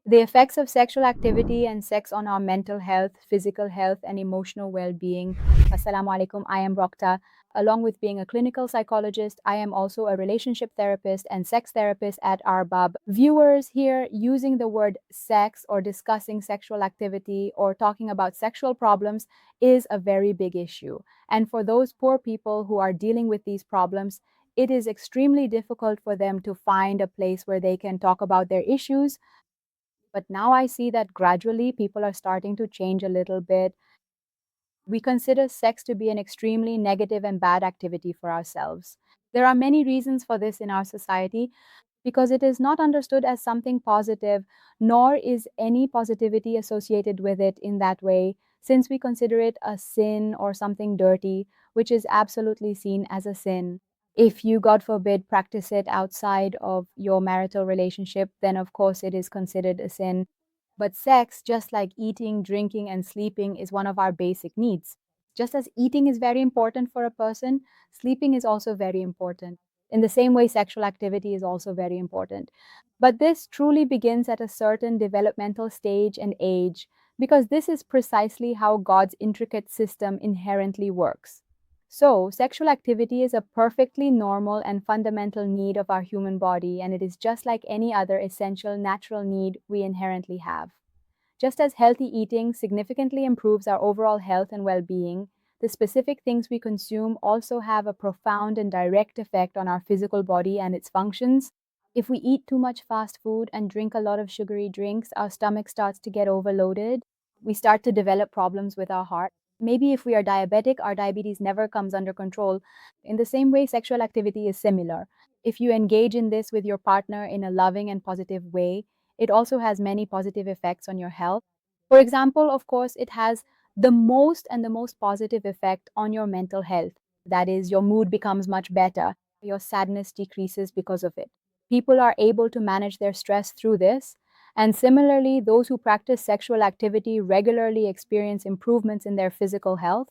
The effects of sexual activity and sex on our mental health, physical health, and emotional well being. Assalamu alaikum. I am Rokta. Along with being a clinical psychologist, I am also a relationship therapist and sex therapist at Arbab. Viewers here using the word sex or discussing sexual activity or talking about sexual problems is a very big issue. And for those poor people who are dealing with these problems, it is extremely difficult for them to find a place where they can talk about their issues, but now I see that gradually people are starting to change a little bit. We consider sex to be an extremely negative and bad activity for ourselves. There are many reasons for this in our society because it is not understood as something positive, nor is any positivity associated with it in that way, since we consider it a sin or something dirty, which is absolutely seen as a sin. If you, God forbid, practice it outside of your marital relationship, then of course it is considered a sin. But sex, just like eating, drinking, and sleeping, is one of our basic needs. Just as eating is very important for a person, sleeping is also very important. In the same way, sexual activity is also very important. But this truly begins at a certain developmental stage and age, because this is precisely how God's intricate system inherently works. So, sexual activity is a perfectly normal and fundamental need of our human body, and it is just like any other essential natural need we inherently have. Just as healthy eating significantly improves our overall health and well being, the specific things we consume also have a profound and direct effect on our physical body and its functions. If we eat too much fast food and drink a lot of sugary drinks, our stomach starts to get overloaded. We start to develop problems with our heart. Maybe if we are diabetic, our diabetes never comes under control. In the same way, sexual activity is similar. If you engage in this with your partner in a loving and positive way, it also has many positive effects on your health. For example, of course, it has the most positive effect on your mental health. That is, your mood becomes much better, your sadness decreases because of it. People are able to manage their stress through this. And similarly, those who practice sexual activity regularly experience improvements in their physical health,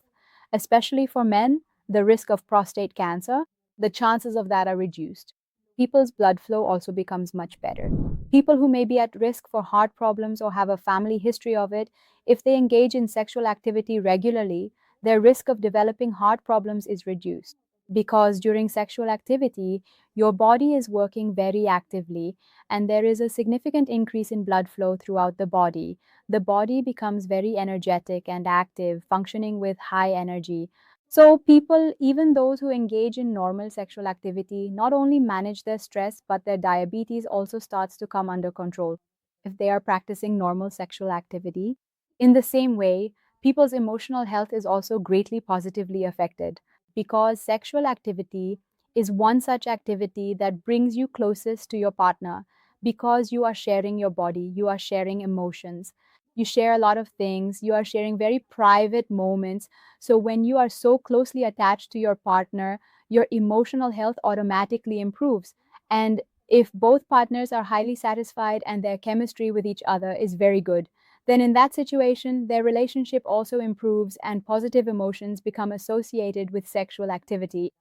especially for men, the risk of prostate cancer, the chances of that are reduced. People's blood flow also becomes much better. People who may be at risk for heart problems or have a family history of it, if they engage in sexual activity regularly, their risk of developing heart problems is reduced. Because during sexual activity, your body is working very actively and there is a significant increase in blood flow throughout the body. The body becomes very energetic and active, functioning with high energy. So, people, even those who engage in normal sexual activity, not only manage their stress, but their diabetes also starts to come under control if they are practicing normal sexual activity. In the same way, people's emotional health is also greatly positively affected because sexual activity is one such activity that brings you closest to your partner because you are sharing your body, you are sharing emotions, you share a lot of things, you are sharing very private moments. So, when you are so closely attached to your partner, your emotional health automatically improves. And if both partners are highly satisfied and their chemistry with each other is very good, then in that situation, their relationship also improves and positive emotions become associated with sexual activity.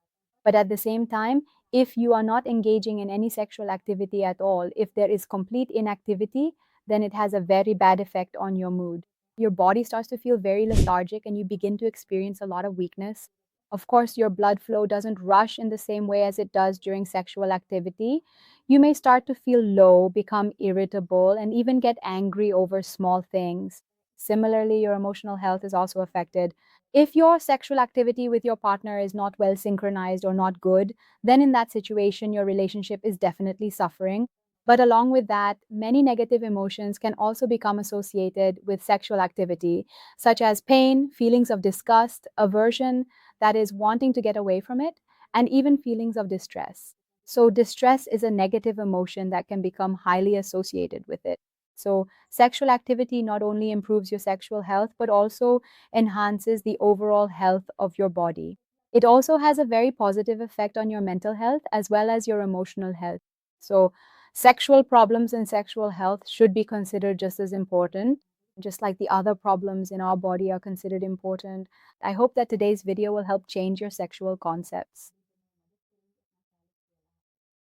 But at the same time, if you are not engaging in any sexual activity at all, if there is complete inactivity, then it has a very bad effect on your mood. Your body starts to feel very lethargic and you begin to experience a lot of weakness. Of course, your blood flow doesn't rush in the same way as it does during sexual activity. You may start to feel low, become irritable, and even get angry over small things. Similarly, your emotional health is also affected. If your sexual activity with your partner is not well synchronized or not good, then in that situation, your relationship is definitely suffering. But along with that, many negative emotions can also become associated with sexual activity, such as pain, feelings of disgust, aversion, that is, wanting to get away from it, and even feelings of distress. So, distress is a negative emotion that can become highly associated with it. So, sexual activity not only improves your sexual health, but also enhances the overall health of your body. It also has a very positive effect on your mental health as well as your emotional health. So, sexual problems and sexual health should be considered just as important, just like the other problems in our body are considered important. I hope that today's video will help change your sexual concepts.